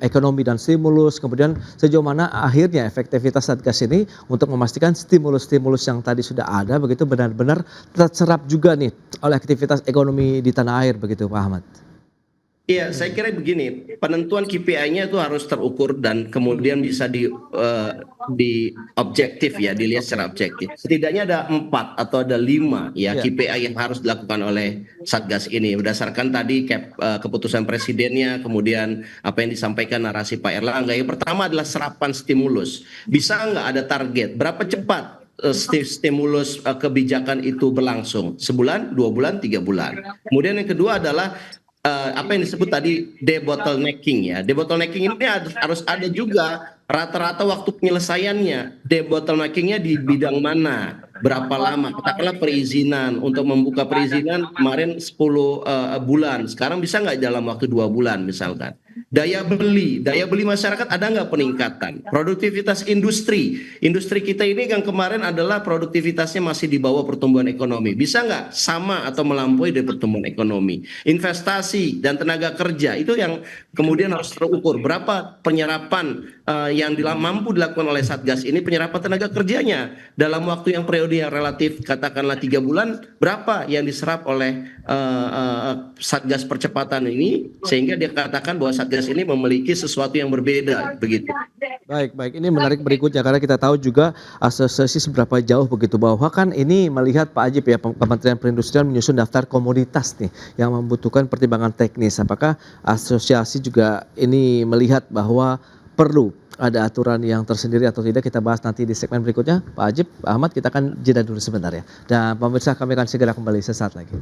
ekonomi dan stimulus, kemudian sejauh mana akhirnya efektivitas Satgas ini untuk memastikan stimulus-stimulus yang tadi sudah ada begitu benar-benar terserap juga nih oleh aktivitas ekonomi di tanah air begitu Pak Ahmad. Iya, saya kira begini, penentuan KPI-nya itu harus terukur dan kemudian bisa di objektif ya, dilihat secara objektif. Setidaknya ada 4 atau ada 5 ya KPI yang harus dilakukan oleh Satgas ini berdasarkan tadi keputusan presidennya, kemudian apa yang disampaikan narasi Pak Erlangga. Yang pertama adalah serapan stimulus. Bisa nggak ada target? Berapa cepat stimulus kebijakan itu berlangsung? Sebulan, 2 bulan, 3 bulan. Kemudian yang kedua adalah apa yang disebut tadi debottlenecking ya. Debottlenecking ini harus ada juga rata-rata waktu penyelesaiannya. Debottleneckingnya di bidang mana? Berapa lama? Katakanlah perizinan, untuk membuka perizinan kemarin 10 bulan. Sekarang bisa nggak dalam waktu 2 bulan misalkan? Daya beli masyarakat ada nggak peningkatan? Produktivitas industri kita ini yang kemarin adalah produktivitasnya masih di bawah pertumbuhan ekonomi. Bisa nggak sama atau melampaui dari pertumbuhan ekonomi? Investasi dan tenaga kerja itu yang kemudian harus terukur. Berapa penyerapan yang mampu dilakukan oleh Satgas ini, penyerapan tenaga kerjanya dalam waktu yang periode yang relatif katakanlah 3 bulan, berapa yang diserap oleh Satgas percepatan ini, sehingga dia katakan bahwa Satgas ini memiliki sesuatu yang berbeda begitu. Baik, ini menarik berikutnya karena kita tahu juga asosiasi seberapa jauh begitu, bahwa kan ini melihat Pak Ajib ya, Kementerian Perindustrian menyusun daftar komoditas nih yang membutuhkan pertimbangan teknis. Apakah asosiasi juga ini melihat bahwa perlu ada aturan yang tersendiri atau tidak? Kita bahas nanti di segmen berikutnya. Pak Ajib, Pak Ahmad, kita akan jeda dulu sebentar ya. Dan pemirsa, kami akan segera kembali sesaat lagi.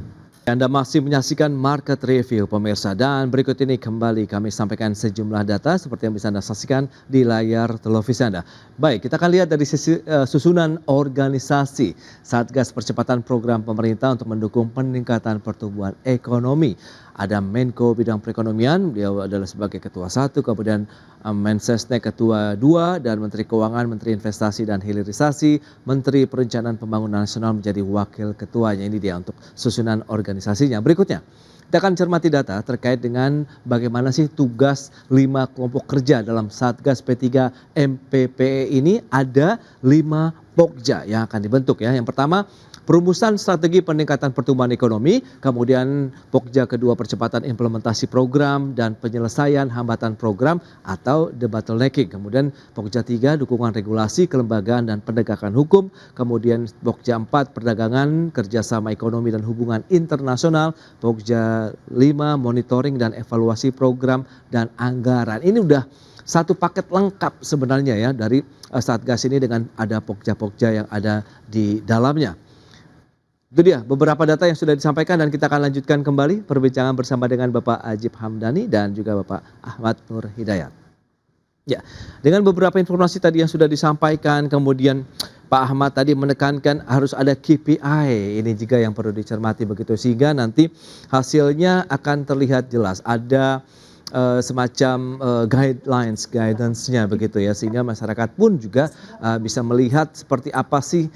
Anda masih menyaksikan Market Review pemirsa, dan berikut ini kembali kami sampaikan sejumlah data seperti yang bisa Anda saksikan di layar televisi Anda. Baik, kita akan lihat dari sisi susunan organisasi Satgas Percepatan Program Pemerintah untuk mendukung peningkatan pertumbuhan ekonomi. Ada Menko Bidang Perekonomian, beliau adalah sebagai ketua 1, kemudian Mensesnek ketua Ketua 2 dan Menteri Keuangan, Menteri Investasi dan Hilirisasi, Menteri Perencanaan Pembangunan Nasional menjadi wakil ketuanya. Ini dia untuk susunan organisasinya. Berikutnya, kita akan cermati data terkait dengan bagaimana sih tugas 5 kelompok kerja dalam Satgas P3 MPPE ini. Ada 5 pokja yang akan dibentuk ya. Yang pertama, perumusan strategi peningkatan pertumbuhan ekonomi, kemudian pokja kedua percepatan implementasi program dan penyelesaian hambatan program atau the bottlenecking. Kemudian pokja 3 dukungan regulasi, kelembagaan dan penegakan hukum, kemudian pokja 4 perdagangan, kerjasama ekonomi dan hubungan internasional, pokja 5 monitoring dan evaluasi program dan anggaran. Ini udah satu paket lengkap sebenarnya ya dari Satgas ini dengan ada pokja-pokja yang ada di dalamnya. Itu dia beberapa data yang sudah disampaikan dan kita akan lanjutkan kembali perbincangan bersama dengan Bapak Ajib Hamdani dan juga Bapak Ahmad Nur Hidayat. Ya, dengan beberapa informasi tadi yang sudah disampaikan, kemudian Pak Ahmad tadi menekankan harus ada KPI, ini juga yang perlu dicermati begitu sehingga nanti hasilnya akan terlihat jelas. Ada semacam guidance-nya begitu ya, sehingga masyarakat pun juga bisa melihat seperti apa sih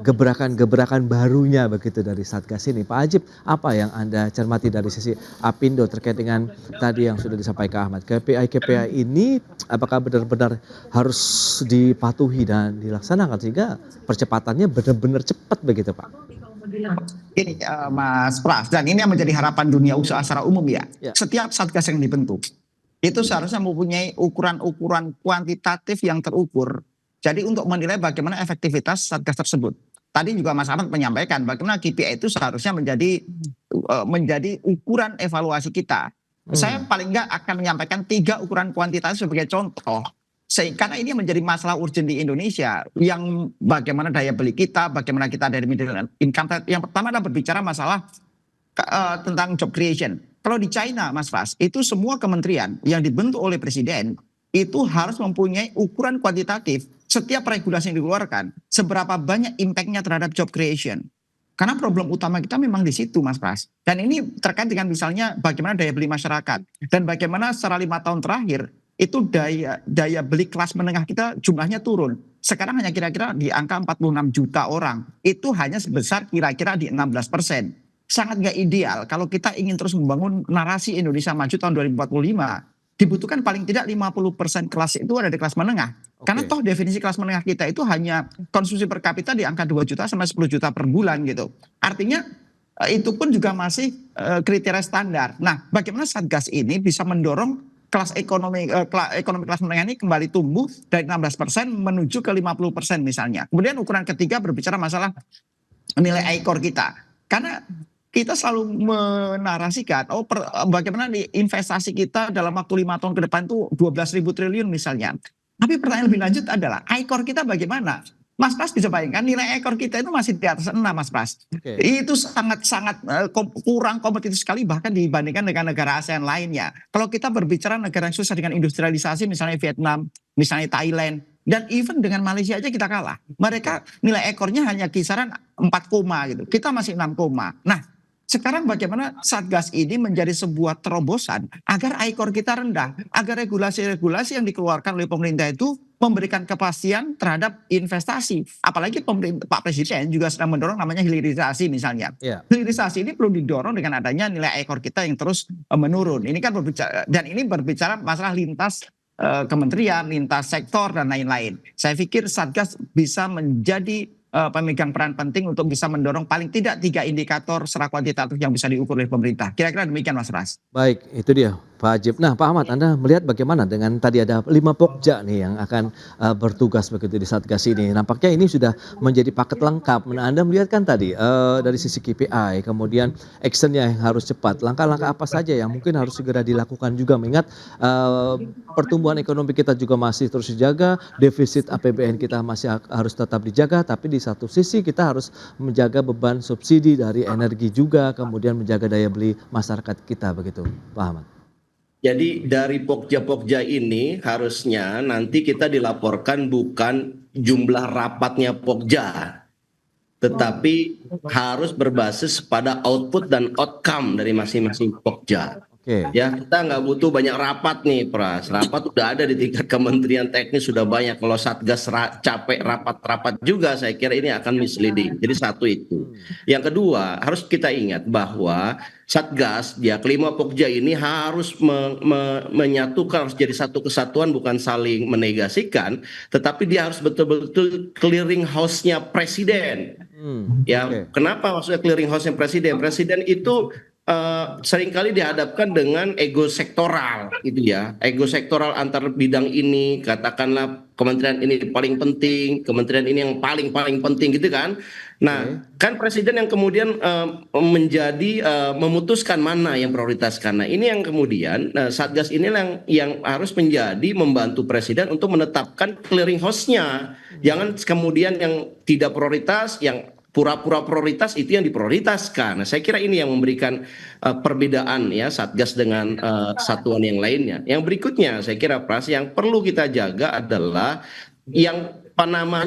gebrakan-gebrakan barunya begitu dari Satgas ini. Pak Ajib, apa yang Anda cermati dari sisi Apindo terkait dengan tadi yang sudah disampaikan Ahmad? KPI ini apakah benar-benar harus dipatuhi dan dilaksanakan sehingga percepatannya benar-benar cepat begitu Pak? Ini Mas Pras, dan ini yang menjadi harapan dunia usaha secara umum ya. Setiap satgas yang dibentuk itu seharusnya mempunyai ukuran-ukuran kuantitatif yang terukur. Jadi untuk menilai bagaimana efektivitas satgas tersebut. Tadi juga Mas Ahmad menyampaikan bagaimana KPI itu seharusnya menjadi ukuran evaluasi kita. Saya paling enggak akan menyampaikan 3 ukuran kuantitatif sebagai contoh. Karena ini menjadi masalah urgent di Indonesia, yang bagaimana daya beli kita, bagaimana kita dari middle income. Yang pertama adalah berbicara masalah tentang job creation. Kalau di China, Mas Fas, itu semua kementerian yang dibentuk oleh presiden itu harus mempunyai ukuran kuantitatif. Setiap regulasi yang dikeluarkan, seberapa banyak impact-nya terhadap job creation. Karena problem utama kita memang di situ, Mas Pras. Dan ini terkait dengan misalnya bagaimana daya beli masyarakat dan bagaimana secara 5 tahun terakhir itu daya beli kelas menengah kita jumlahnya turun. Sekarang hanya kira-kira di angka 46 juta orang. Itu hanya sebesar kira-kira di 16%. Sangat gak ideal kalau kita ingin terus membangun narasi Indonesia maju tahun 2045. Dibutuhkan paling tidak 50% kelas itu ada di kelas menengah. Karena toh definisi kelas menengah kita itu hanya konsumsi per kapita di angka 2 juta sampai 10 juta per bulan gitu. Artinya itu pun juga masih kriteria standar. Nah, bagaimana Satgas ini bisa mendorong kelas ekonomi kelas menengah ini kembali tumbuh dari 16% menuju ke 50% misalnya. Kemudian ukuran ketiga berbicara masalah nilai ICOR kita. Karena kita selalu menarasikan bagaimana investasi kita dalam waktu 5 tahun ke depan itu 12.000 triliun misalnya. Tapi pertanyaan lebih lanjut adalah ICOR kita bagaimana? Mas Pras bisa bayangkan nilai ekor kita itu masih di atas 6, Mas Pras. Itu sangat-sangat kurang kompetitif sekali bahkan dibandingkan dengan negara ASEAN lainnya. Kalau kita berbicara negara yang susah dengan industrialisasi misalnya Vietnam, misalnya Thailand, dan even dengan Malaysia aja kita kalah. Mereka nilai ekornya hanya kisaran 4, gitu. Kita masih 6. Nah, sekarang bagaimana Satgas ini menjadi sebuah terobosan agar ICOR kita rendah, agar regulasi-regulasi yang dikeluarkan oleh pemerintah itu memberikan kepastian terhadap investasi. Apalagi Pak Presiden juga sedang mendorong namanya hilirisasi misalnya. Hilirisasi ini perlu didorong dengan adanya nilai ICOR kita yang terus menurun. Ini kan berbicara masalah lintas kementerian, lintas sektor dan lain-lain. Saya pikir Satgas bisa menjadi pemegang peran penting untuk bisa mendorong paling tidak 3 indikator secara kuantitatif yang bisa diukur oleh pemerintah. Kira-kira demikian Mas Ras. Baik, itu dia Pak Ajib. Nah Pak Ahmad, Anda melihat bagaimana dengan tadi ada 5 pokja nih yang akan bertugas begitu di Satgas ini. Nampaknya ini sudah menjadi paket lengkap. Nah, Anda melihat kan tadi dari sisi KPI, kemudian actionnya yang harus cepat. Langkah-langkah apa saja yang mungkin harus segera dilakukan juga mengingat pertumbuhan ekonomi kita juga masih terus dijaga, defisit APBN kita masih harus tetap dijaga, tapi di satu sisi kita harus menjaga beban subsidi dari energi juga, kemudian menjaga daya beli masyarakat kita begitu, Pak Ahmad. Jadi dari pokja-pokja ini harusnya nanti kita dilaporkan bukan jumlah rapatnya pokja, tetapi harus berbasis pada output dan outcome dari masing-masing pokja. Oke. Ya, kita nggak butuh banyak rapat nih, Pras. Rapat udah ada di tingkat kementerian teknis sudah banyak. Kalau Satgas capek rapat-rapat juga, saya kira ini akan misleading. Jadi satu itu. Yang kedua, harus kita ingat bahwa Satgas, ya kelima Pokja ini harus menyatukan, harus jadi satu kesatuan, bukan saling menegasikan, tetapi dia harus betul-betul clearing house-nya presiden. Ya, kenapa maksudnya clearing house-nya presiden? Presiden itu seringkali dihadapkan dengan ego sektoral gitu ya, ego sektoral antar bidang ini, katakanlah kementerian ini paling penting, kementerian ini yang paling penting gitu kan. Nah, kan presiden yang kemudian memutuskan mana yang prioritaskan. Nah, ini yang kemudian Satgas ini yang harus menjadi membantu presiden untuk menetapkan clearing house-nya. Jangan kemudian yang tidak prioritas, yang pura-pura prioritas itu yang diprioritaskan. Nah, saya kira ini yang memberikan perbedaan ya Satgas dengan satuan yang lainnya. Yang berikutnya saya kira Pras, yang perlu kita jaga adalah yang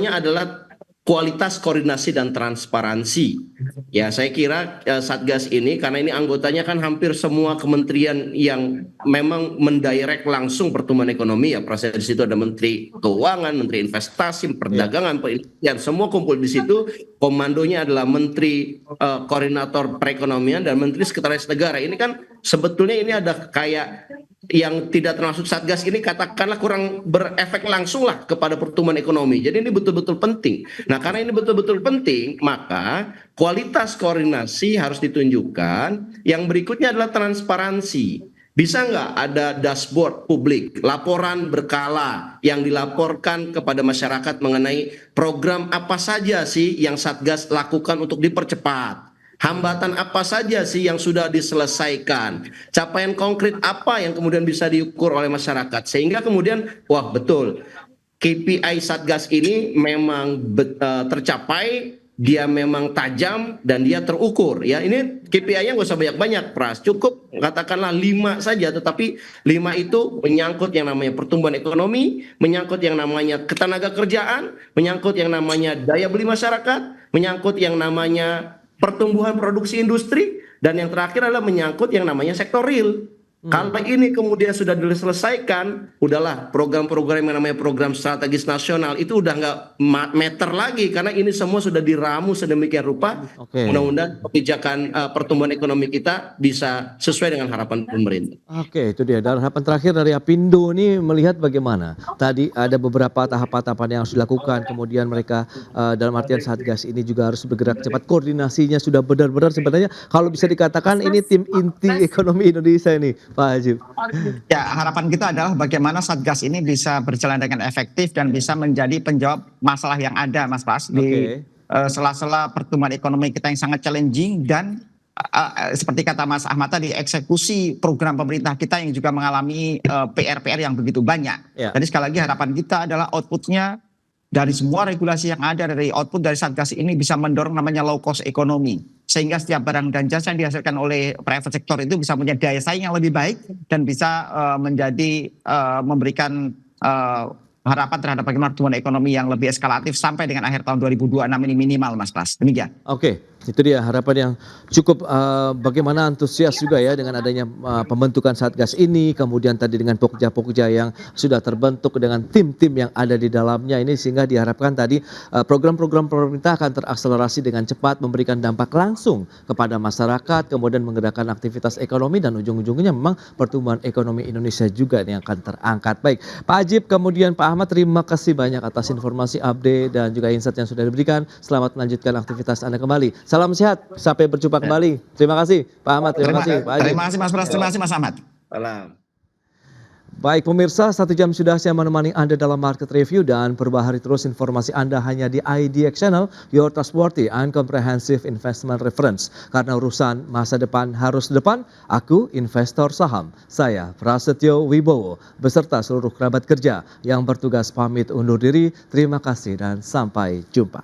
adalah kualitas koordinasi dan transparansi. Ya, saya kira Satgas ini, karena ini anggotanya kan hampir semua kementerian yang memang mendirect langsung pertumbuhan ekonomi ya. Proses di situ ada Menteri Keuangan, Menteri Investasi, Perdagangan, Perindustrian, semua kumpul di situ. Komandonya adalah Menteri Koordinator Perekonomian dan Menteri Sekretaris Negara. Ini kan sebetulnya ini ada kayak yang tidak termasuk Satgas ini katakanlah kurang berefek langsung lah kepada pertumbuhan ekonomi. Jadi ini betul-betul penting. Nah, karena ini betul-betul penting, maka kualitas koordinasi harus ditunjukkan. Yang berikutnya adalah transparansi. Bisa nggak ada dashboard publik, laporan berkala yang dilaporkan kepada masyarakat mengenai program apa saja sih yang Satgas lakukan untuk dipercepat? Hambatan apa saja sih yang sudah diselesaikan? Capaian konkret apa yang kemudian bisa diukur oleh masyarakat? Sehingga kemudian, wah betul, KPI Satgas ini memang tercapai, dia memang tajam dan dia terukur. Ya, ini KPI-nya nggak usah banyak-banyak, Pras. Cukup katakanlah 5 saja, tetapi 5 itu menyangkut yang namanya pertumbuhan ekonomi, menyangkut yang namanya ketenaga kerjaan, menyangkut yang namanya daya beli masyarakat, menyangkut yang namanya pertumbuhan produksi industri, dan yang terakhir adalah menyangkut yang namanya sektor real. Kalau ini kemudian sudah diselesaikan, udahlah program-program yang namanya program strategis nasional itu udah nggak meter lagi, karena ini semua sudah diramu sedemikian rupa. Mudah-mudahan kebijakan pertumbuhan ekonomi kita bisa sesuai dengan harapan pemerintah. Oke, itu dia. Dan harapan terakhir dari Apindo ini melihat bagaimana. Tadi ada beberapa tahapan-tahapan yang harus dilakukan, kemudian mereka dalam artian Satgas ini juga harus bergerak cepat, koordinasinya sudah benar-benar sebenarnya kalau bisa dikatakan ini tim inti ekonomi Indonesia ini, Pak Hajib. Ya, harapan kita adalah bagaimana Satgas ini bisa berjalan dengan efektif dan bisa menjadi penjawab masalah yang ada, Mas Pras, di sela-sela pertumbuhan ekonomi kita yang sangat challenging dan seperti kata Mas Ahmad tadi, eksekusi program pemerintah kita yang juga mengalami PR-PR yang begitu banyak. Jadi sekali lagi harapan kita adalah outputnya dari semua regulasi yang ada, dari output dari Satgas ini bisa mendorong namanya low cost ekonomi. Sehingga setiap barang dan jasa yang dihasilkan oleh private sector itu bisa punya daya saing yang lebih baik dan bisa memberikan harapan terhadap bagaimana pertumbuhan ekonomi yang lebih eskalatif sampai dengan akhir tahun 2026 ini minimal, Mas Pras. Demikian. Oke, itu dia harapan yang cukup bagaimana antusias juga ya dengan adanya pembentukan Satgas ini, kemudian tadi dengan Pokja-Pokja yang sudah terbentuk dengan tim-tim yang ada di dalamnya ini, sehingga diharapkan tadi program-program pemerintah akan terakselerasi dengan cepat, memberikan dampak langsung kepada masyarakat, kemudian menggerakkan aktivitas ekonomi, dan ujung-ujungnya memang pertumbuhan ekonomi Indonesia juga yang akan terangkat. Baik, Pak Hajib, kemudian Pak Ahmad, terima kasih banyak atas informasi, update, dan juga insight yang sudah diberikan. Selamat melanjutkan aktivitas Anda kembali. Salam sehat, sampai berjumpa kembali. Terima kasih Pak Ahmad, terima kasih Pak Hajib. Terima kasih Mas Pras, terima kasih Mas Ahmad. Salam. Baik pemirsa, 1 jam sudah saya menemani Anda dalam Market Review, dan perbahari terus informasi Anda hanya di IDX Channel, your trustworthy and comprehensive investment reference. Karena urusan masa depan harus depan, aku investor saham. Saya Prasetyo Wibowo beserta seluruh kerabat kerja yang bertugas pamit undur diri. Terima kasih dan sampai jumpa.